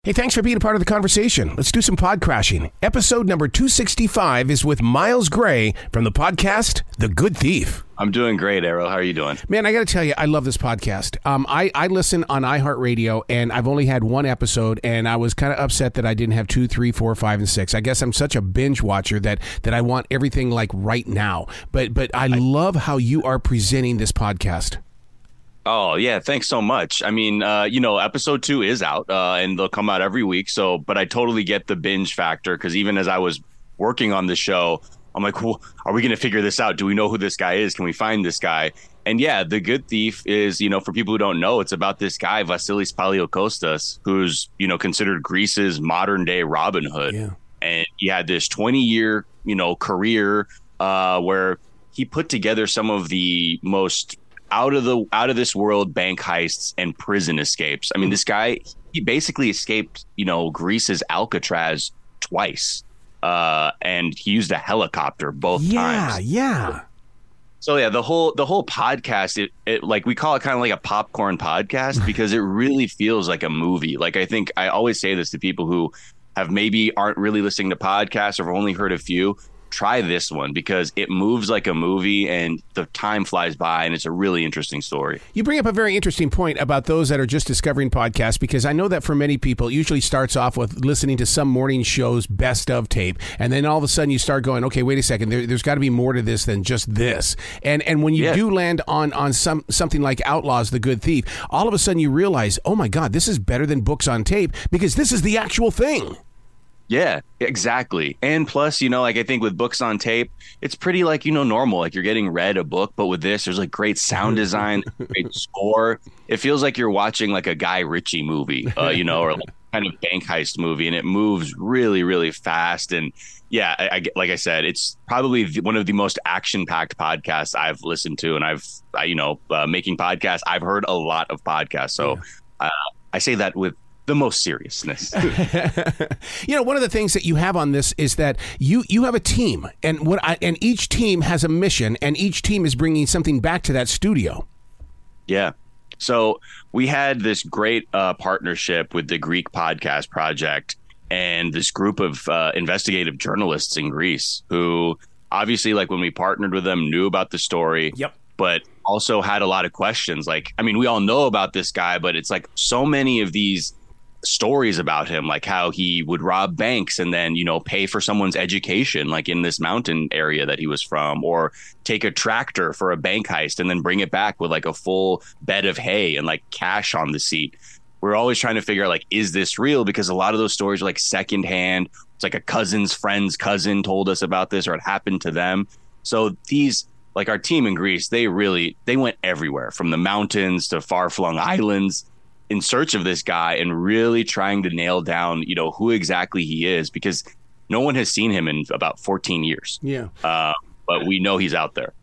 Hey, thanks for being a part of the conversation. Let's do some pod crashing. Episode number 265 is with Miles Gray from the podcast The Good Thief. I'm doing great, Arrow. How are you doing? Man, I got to tell you, I love this podcast. I listen on iHeartRadio, and I've only had one episode, and I was kind of upset that I didn't have 2, 3, 4, 5, and 6. I guess I'm such a binge watcher that I want everything like right now. But I love how you are presenting this podcast. Oh, yeah. Thanks so much. I mean, episode 2 is out and they'll come out every week. But I totally get the binge factor because even as I was working on the show, I'm like, well, are we going to figure this out? Do we know who this guy is? Can we find this guy? And yeah, The Good Thief is, for people who don't know, it's about this guy, Vassilis Palaikostas, who's, considered Greece's modern day Robin Hood. Yeah. And he had this 20-year, career where he put together some of the most out of this world bank heists and prison escapes. I mean, this guy, he basically escaped, Greece's Alcatraz twice. And he used a helicopter both times. Yeah. So yeah, the whole podcast, it like we call it kind of like a popcorn podcast because it really feels like a movie. Like I think I always say this to people who have maybe aren't really listening to podcasts or have only heard a few. Try this one because it moves like a movie and the time flies by and it's a really interesting story. You bring up a very interesting point about those that are just discovering podcasts because I know that for many people it usually starts off with listening to some morning show's best of tape and then all of a sudden you start going, okay, wait a second, there's got to be more to this than just this. And when you do land on something like Outlaws, The Good Thief, all of a sudden you realize, oh my God, this is better than books on tape because this is the actual thing. Yeah, exactly. And plus, I think with books on tape, it's pretty normal. Like you're getting read a book, but with this, there's great sound design, great score. It feels like you're watching a Guy Ritchie movie, or kind of bank heist movie, and it moves really, really fast. And yeah, like I said, it's probably one of the most action-packed podcasts I've listened to. And making podcasts, I've heard a lot of podcasts. So I say that with the most seriousness. One of the things that you have on this is that you have a team, and and each team has a mission, and each team is bringing something back to that studio. Yeah. So we had this great partnership with the Greek Podcast Project and this group of investigative journalists in Greece who obviously, when we partnered with them, knew about the story. Yep. But also had a lot of questions. We all know about this guy, but it's so many of these stories about him, like how he would rob banks and then, pay for someone's education, in this mountain area that he was from, or take a tractor for a bank heist and then bring it back with a full bed of hay and cash on the seat. We're always trying to figure out, is this real? Because a lot of those stories are secondhand. It's a cousin's friend's cousin told us about this or it happened to them. So these, our team in Greece, they went everywhere from the mountains to far-flung islands in search of this guy and really trying to nail down, who exactly he is, because no one has seen him in about 14 years. Yeah. But we know he's out there.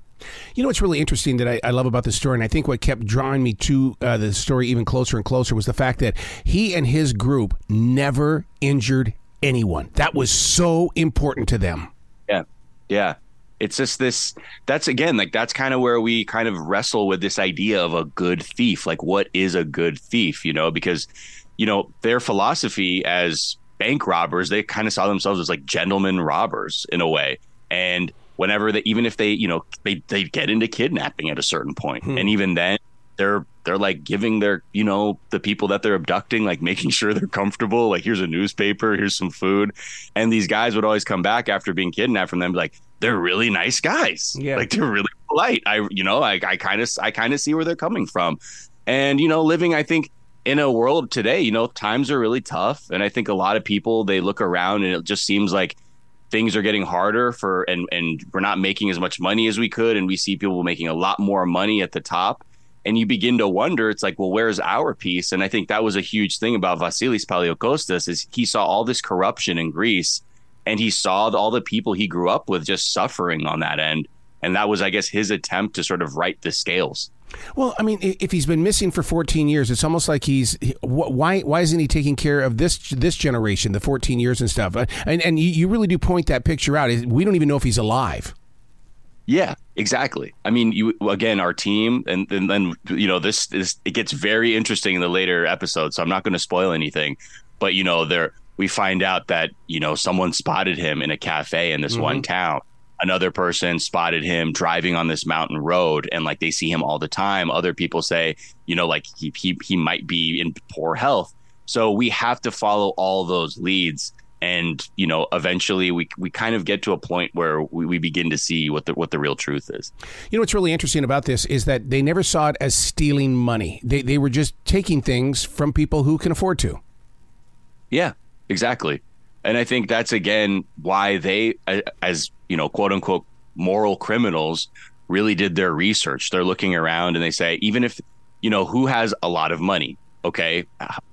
What's really interesting that I love about the story, and I think what kept drawing me to the story even closer and closer, was the fact that he and his group never injured anyone. That was so important to them. Yeah. Yeah. It's just that's kind of where we kind of wrestle with this idea of a good thief. What is a good thief, because, their philosophy as bank robbers, they kind of saw themselves as gentlemen robbers in a way. And whenever even if they, they get into kidnapping at a certain point, and even then they're giving their, the people that they're abducting, making sure they're comfortable. Here's a newspaper, here's some food. And these guys would always come back after being kidnapped from them, they're really nice guys. Yeah. They're really polite. I kind of see where they're coming from. And, living, I think, in a world today, times are really tough. And I think a lot of people, they look around and it just seems like things are getting harder and we're not making as much money as we could. And we see people making a lot more money at the top. And you begin to wonder, it's well, where's our piece? And I think that was a huge thing about Vassilis Palaikostas is he saw all this corruption in Greece. And he saw all the people he grew up with just suffering on that end. And that was, I guess, his attempt to sort of right the scales. Well, I mean, if he's been missing for 14 years, it's almost like why isn't he taking care of this generation, the 14 years and stuff? And you really do point that picture out. We don't even know if he's alive. Yeah, exactly. I mean, again, our team, and then, this is, it gets very interesting in the later episodes, so I'm not going to spoil anything. But, we find out that, someone spotted him in a cafe in this one town. Another person spotted him driving on this mountain road, and like they see him all the time. Other people say, like he might be in poor health. So we have to follow all those leads. And, eventually we kind of get to a point where we begin to see what the real truth is. What's really interesting about this is that they never saw it as stealing money. They were just taking things from people who can afford to. Yeah, exactly. And I think that's, again, why they, as, quote unquote, moral criminals, really did their research. They're looking around and they say, even if, who has a lot of money? Okay,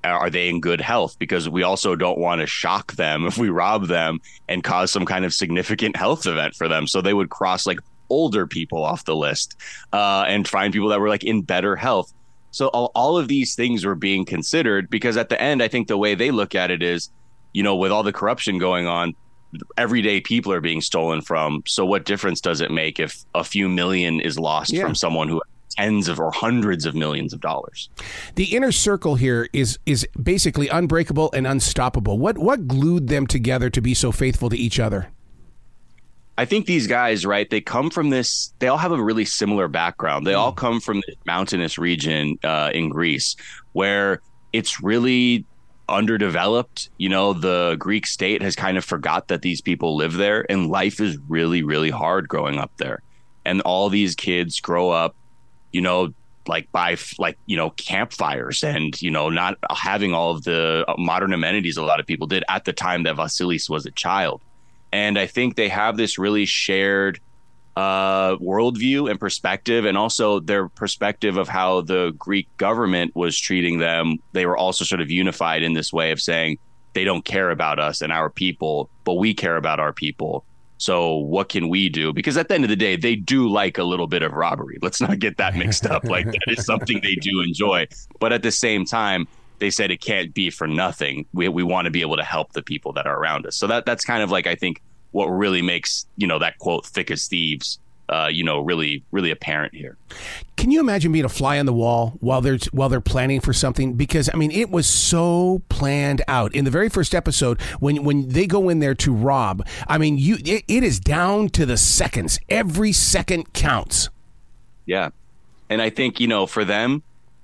are they in good health? Because we also don't want to shock them if we rob them and cause some kind of significant health event for them. So they would cross like older people off the list and find people that were like in better health. So all of these things were being considered, because at the end, I think the way they look at it is, with all the corruption going on, everyday people are being stolen from. So what difference does it make if a few million is lost from someone who tens of or hundreds of millions of dollars? The inner circle here is basically unbreakable and unstoppable. What glued them together to be so faithful to each other? I think these guys, right, they come from this, they all have a really similar background. They all come from this mountainous region in Greece, where it's really underdeveloped. The Greek state has kind of forgot that these people live there, and life is really, really hard growing up there. And all these kids grow up, by campfires and, not having all of the modern amenities a lot of people did at the time that Vassilis was a child. And I think they have this really shared worldview and perspective, and also their perspective of how the Greek government was treating them. They were also sort of unified in this way of saying they don't care about us and our people, but we care about our people. So what can we do? Because at the end of the day, they do like a little bit of robbery. Let's not get that mixed up. Like, that is something they do enjoy. But at the same time, they said it can't be for nothing. We want to be able to help the people that are around us. So that's kind of like, I think, what really makes, that quote, thick as thieves, really, really apparent here. Can you imagine being a fly on the wall while they're planning for something? Because, I mean, it was so planned out. In the very first episode, when they go in there to rob, I mean, it is down to the seconds. Every second counts. Yeah. And I think, for them,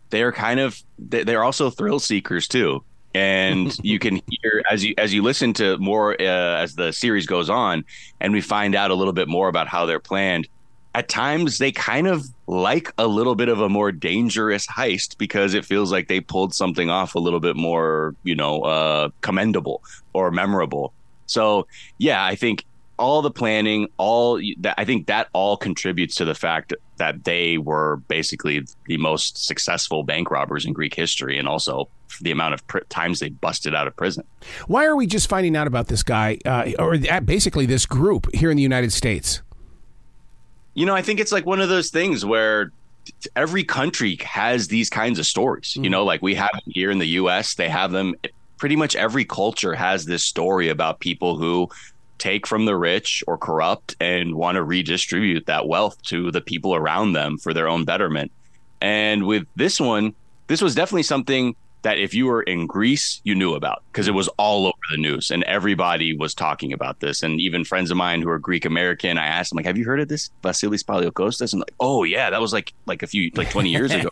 they're also thrill seekers too. And you can hear as you listen to more as the series goes on, and we find out a little bit more about how they're planned. At times, they kind of like a little bit of a more dangerous heist, because it feels like they pulled something off a little bit more, commendable or memorable. So, yeah, I think all the planning, I think that all contributes to the fact that they were basically the most successful bank robbers in Greek history, and also the amount of times they busted out of prison. Why are we just finding out about this guy or basically this group here in the United States? I think it's like one of those things where every country has these kinds of stories. Like we have them here in the U.S., they have them. Pretty much every culture has this story about people who take from the rich or corrupt and want to redistribute that wealth to the people around them for their own betterment. And with this one, this was definitely something that if you were in Greece, you knew about, because it was all over the news and everybody was talking about this. And even friends of mine who are Greek American, I asked them, like, have you heard of this Vassilis Palaikostas? And like, oh yeah, that was like 20 years ago.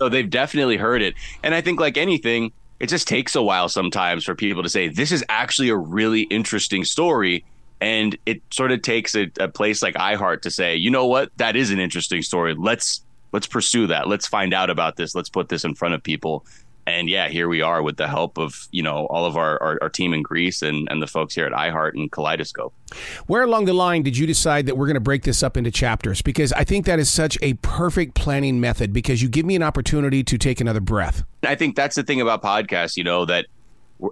So they've definitely heard it. And I think, like anything, it just takes a while sometimes for people to say, this is actually a really interesting story. And it sort of takes a place like iHeart to say, you know what, that is an interesting story. Let's pursue that. Let's find out about this. Let's put this in front of people. And yeah, here we are with the help of, all of our team in Greece and the folks here at iHeart and Kaleidoscope. Where along the line did you decide that we're going to break this up into chapters? Because I think that is such a perfect planning method, because you give me an opportunity to take another breath. I think that's the thing about podcasts, that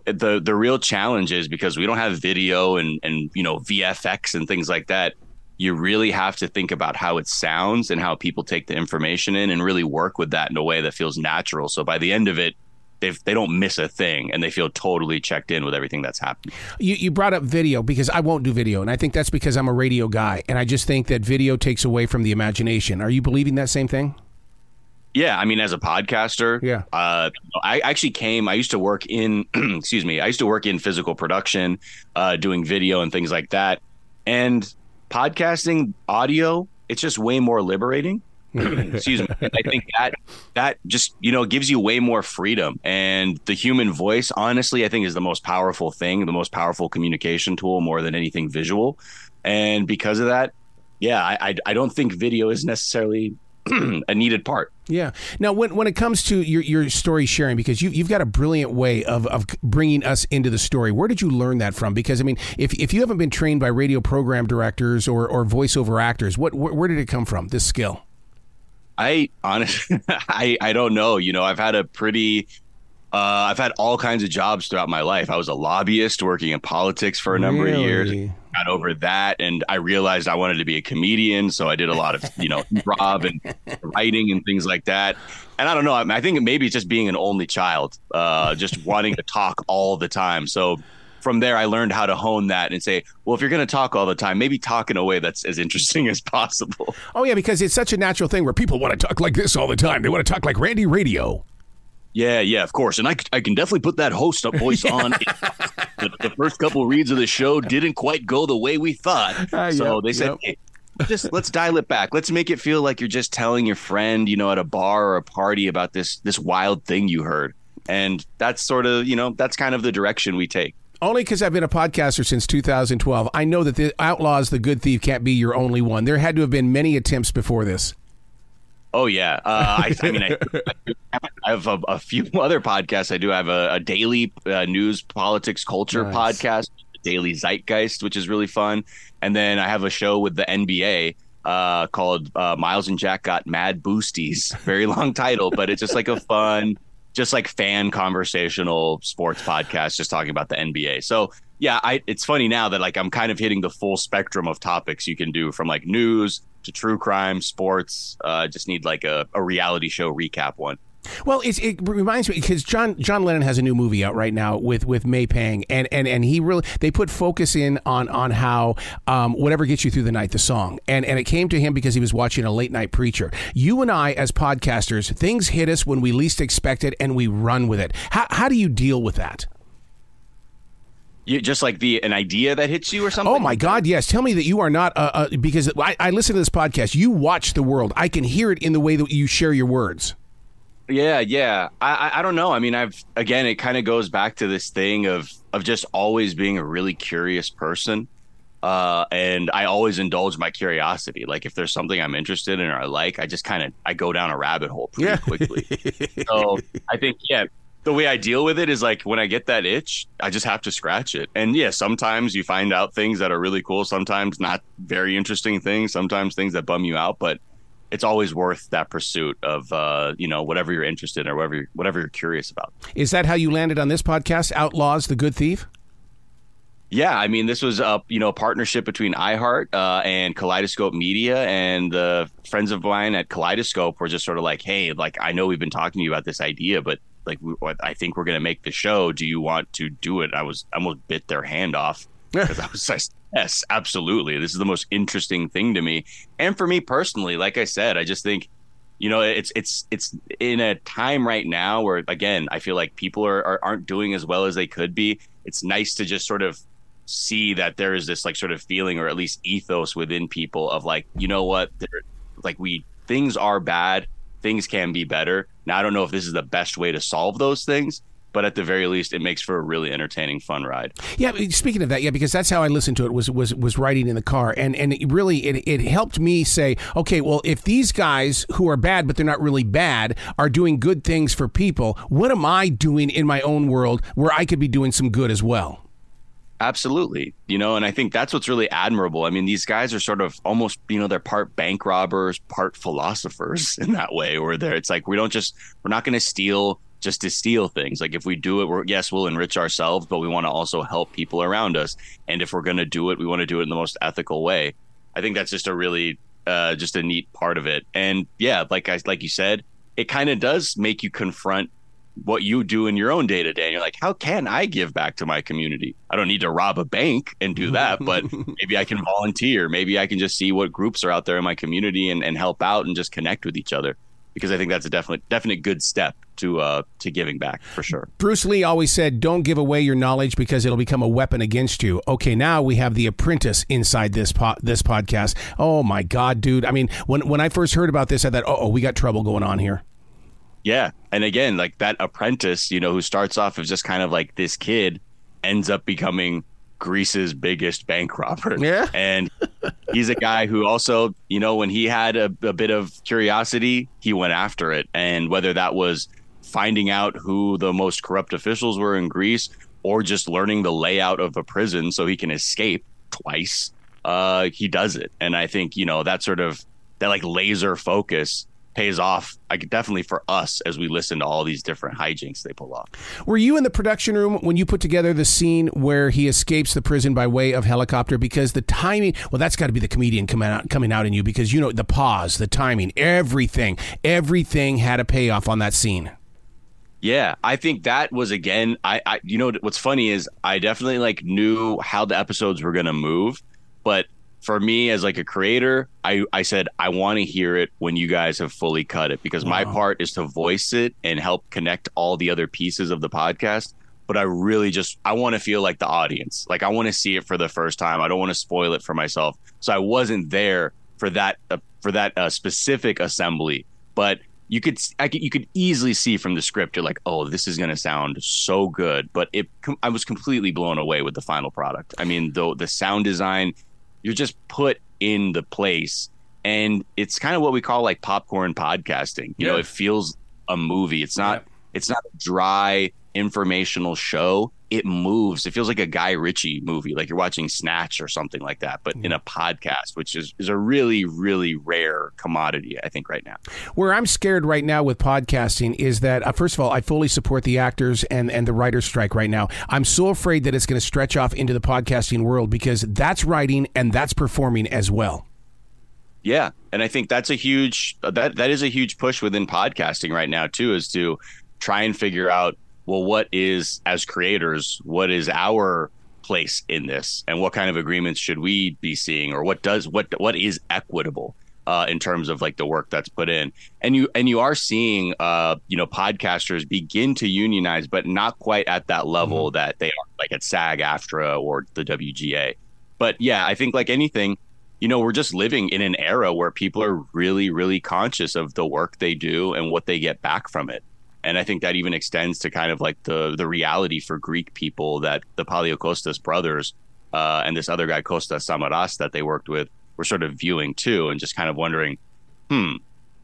the real challenge is, because we don't have video and VFX and things like that. You really have to think about how it sounds and how people take the information in, and really work with that in a way that feels natural. So by the end of it, they don't miss a thing, and they feel totally checked in with everything that's happening. You brought up video, because I won't do video. And I think that's because I'm a radio guy. And I just think that video takes away from the imagination. Are you believing that same thing? Yeah, I mean, as a podcaster, Yeah. I used to work in, excuse me, I used to work in physical production, doing video and things like that. And podcasting audio, it's just way more liberating. Excuse me. And I think that just, gives you way more freedom. And the human voice, honestly, I think is the most powerful thing, the most powerful communication tool more than anything visual. And because of that, yeah, I don't think video is necessarily a needed part. Yeah. Now, when it comes to your story sharing, because you've got a brilliant way of bringing us into the story, where did you learn that from? Because, I mean, if you haven't been trained by radio program directors or voiceover actors, where did it come from, this skill? I honestly, I don't know. I've had I've had all kinds of jobs throughout my life. I was a lobbyist working in politics for a number of years. Got over that, and I realized I wanted to be a comedian, so I did a lot of improv and writing and things like that. And I don't know, I think maybe it's just being an only child, just wanting to talk all the time. So from there, I learned how to hone that and say, well, if you're going to talk all the time, maybe talk in a way that's as interesting as possible. Oh yeah, because it's such a natural thing where people want to talk like this all the time. They want to talk like Randy Radio. Yeah, of course. And I can definitely put that host up voice on. The first couple reads of the show didn't quite go the way we thought. So they said, hey, let's dial it back. Let's make it feel like you're just telling your friend, at a bar or a party about this wild thing you heard. And that's sort of, that's kind of the direction we take. Only because I've been a podcaster since 2012. I know that the Outlaws, The Good Thief can't be your only one. There had to have been many attempts before this. Oh, yeah. I have a few other podcasts. I do have a daily news, politics, culture podcast, Daily Zeitgeist, which is really fun. And then I have a show with the NBA called Miles and Jack Got Mad Boosties. Very long title, but it's just like a fun, just like fan conversational sports podcast, just talking about the NBA. So, yeah, it's funny now that like I'm kind of hitting the full spectrum of topics you can do, from like news to true crime, sports. Just need like a reality show recap one. Well, it reminds me, because John Lennon has a new movie out right now with May Pang, and he really, they put focus in on how Whatever Gets You Through the Night, the song, and it came to him because he was watching a late night preacher. You and I, as podcasters, things hit us when we least expect it, and we run with it. How do you deal with that? You just like an idea that hits you or something? Oh my God, yes. Tell me that you are not because I listen to this podcast. You watch the world. I can hear it in the way that you share your words. Yeah. I don't know. I mean, it kind of goes back to this thing of just always being a really curious person. And I always indulge my curiosity. Like if there's something I'm interested in or I like, I go down a rabbit hole pretty quickly. So I think, the way I deal with it is like when I get that itch, I just have to scratch it. And yeah, sometimes you find out things that are really cool, sometimes not very interesting things, sometimes things that bum you out, but it's always worth that pursuit of, whatever you're interested in or whatever you're curious about. Is that how you landed on this podcast, Outlaws, The Good Thief? Yeah, I mean, this was a partnership between iHeart and Kaleidoscope Media, and the friends of mine at Kaleidoscope were just sort of like, hey, like, I know we've been talking to you about this idea, but like, I think we're going to make the show. Do you want to do it? I almost bit their hand off because I was like, yes, absolutely. This is the most interesting thing to me. And for me personally, like I said, I just think, it's in a time right now where, again, I feel like people aren't doing as well as they could be. It's nice to just sort of see that there is this like sort of feeling, or at least ethos within people of like, you know what, things are bad. Things can be better. Now, I don't know if this is the best way to solve those things, but at the very least, it makes for a really entertaining, fun ride. Yeah, speaking of that, because that's how I listened to it, was riding in the car. And it helped me say, okay, well, if these guys who are bad, but they're not really bad, are doing good things for people, what am I doing in my own world where I could be doing some good as well? Absolutely. And I think that's what's really admirable. I mean, these guys are sort of almost, they're part bank robbers, part philosophers in that way, where it's like, we're not going to steal just to steal things. Like if we do it, we'll enrich ourselves, but we want to also help people around us. And if we're going to do it, we want to do it in the most ethical way. I think that's just a really, just a neat part of it. And yeah, like you said, it kind of does make you confront what you do in your own day to day. And you're like, how can I give back to my community? I don't need to rob a bank and do that, but maybe I can volunteer. Maybe I can just see what groups are out there in my community and help out and just connect with each other. because I think that's a definite good step to giving back for sure. Bruce Lee always said, don't give away your knowledge because it'll become a weapon against you. Okay, now we have The Apprentice inside this podcast. Oh my God, dude. I mean, when I first heard about this, I thought, we got trouble going on here. Yeah. And again, like that apprentice, who starts off as just kind of like this kid ends up becoming Greece's biggest bank robber. Yeah. And he's a guy who also, when he had a bit of curiosity, he went after it. And whether that was finding out who the most corrupt officials were in Greece or just learning the layout of a prison so he can escape twice, he does it. And I think, that like laser focus pays off definitely for us as we listen to all these different hijinks they pull off. Were you in the production room when you put together the scene where he escapes the prison by way of helicopter? Because the timing, well, that's got to be the comedian coming out in you, because the pause, the timing, everything had a payoff on that scene. Yeah, I think that was, again, I what's funny is I definitely like knew how the episodes were going to move, but for me as like a creator, I said, I want to hear it when you guys have fully cut it, because my part is to voice it and help connect all the other pieces of the podcast. But I really I want to feel like the audience. Like I want to see it for the first time. I don't want to spoil it for myself. So I wasn't there for that specific assembly, but you could easily see from the script, you're like, oh, this is going to sound so good. But I was completely blown away with the final product. I mean, the sound design, you're just put in the place, and it's kind of what we call like popcorn podcasting. It feels a movie. It's not a dry informational show. It moves. It feels like a Guy Ritchie movie, like you're watching Snatch or something like that, but in a podcast, which is a really, really rare commodity, I think, right now. Where I'm scared right now with podcasting is that, first of all, I fully support the actors and the writer's strike right now. I'm so afraid that it's going to stretch off into the podcasting world, because that's writing and that's performing as well. Yeah. And I think that's a huge, that is a huge push within podcasting right now too, is to try and figure out, well, what is, as creators, what is our place in this, and what kind of agreements should we be seeing, or what is equitable in terms of like the work that's put in. And you are seeing podcasters begin to unionize, but not quite at that level that they are like at SAG-AFTRA or the WGA. But yeah, I think like anything, we're just living in an era where people are really, really conscious of the work they do and what they get back from it. And I think that even extends to kind of like the reality for Greek people that the Palaikostas brothers and this other guy, Kostas Samaras, that they worked with, were sort of viewing too, and just kind of wondering,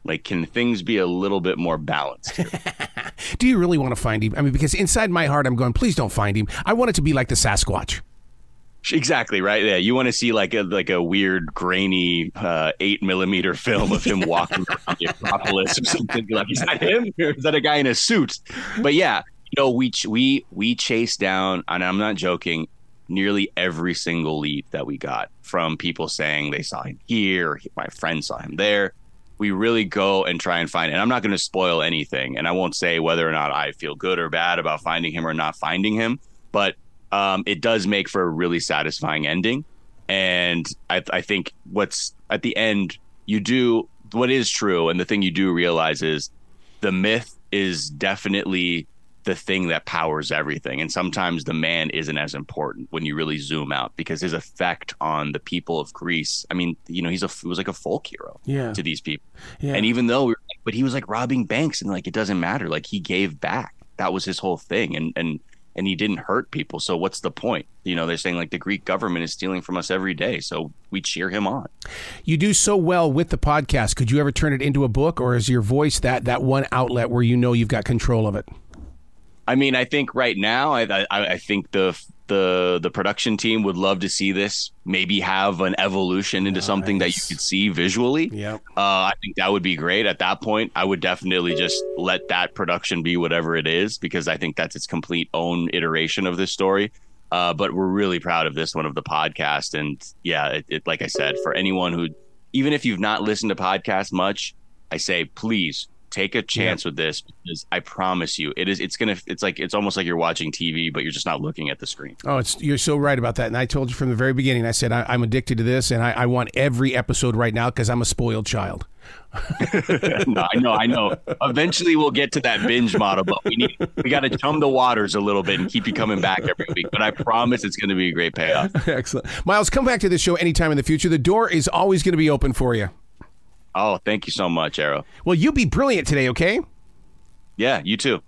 like, can things be a little bit more balanced here? Do you really want to find him? I mean, because inside my heart, I'm going, please don't find him. I want it to be like the Sasquatch. Exactly right. Yeah, you want to see like a weird grainy 8mm film of him walking around the Acropolis or something. Like, is that him? Or is that a guy in a suit? But yeah, we chased down, and I'm not joking, nearly every single lead that we got from people saying they saw him here, or my friend saw him there. We really go and try and find, and I'm not going to spoil anything, and I won't say whether or not I feel good or bad about finding him or not finding him, but it does make for a really satisfying ending. And I think what's at the end, what is true, and the thing you do realize is the myth is definitely the thing that powers everything. And sometimes the man isn't as important when you really zoom out, because his effect on the people of Greece, I mean, he was like a folk hero to these people. Yeah. And even though, but he was like robbing banks, and like, it doesn't matter. Like, he gave back. That was his whole thing. And he didn't hurt people. So what's the point? They're saying like the Greek government is stealing from us every day. So we cheer him on. You do so well with the podcast. Could you ever turn it into a book, or is your voice that one outlet where you've got control of it? I mean, I think right now, I think the production team would love to see this maybe have an evolution into something that you could see visually. Yeah, I think that would be great. At that point, I would definitely just let that production be whatever it is, because I think that's its complete own iteration of this story. But we're really proud of this one, of the podcast. And yeah, it like I said, for anyone who, even if you've not listened to podcasts much, I say, please Take a chance with this, because I promise you, it's almost like you're watching TV, but you're just not looking at the screen. Oh, you're so right about that. And I told you from the very beginning, I said, I'm addicted to this, and I want every episode right now because I'm a spoiled child. No, I know. Eventually we'll get to that binge model, but we got to chum the waters a little bit and keep you coming back every week. But I promise it's going to be a great payoff. Excellent. Miles, come back to this show anytime in the future. The door is always going to be open for you. Oh, thank you so much, Arrow. Well, you be brilliant today, okay? Yeah, you too.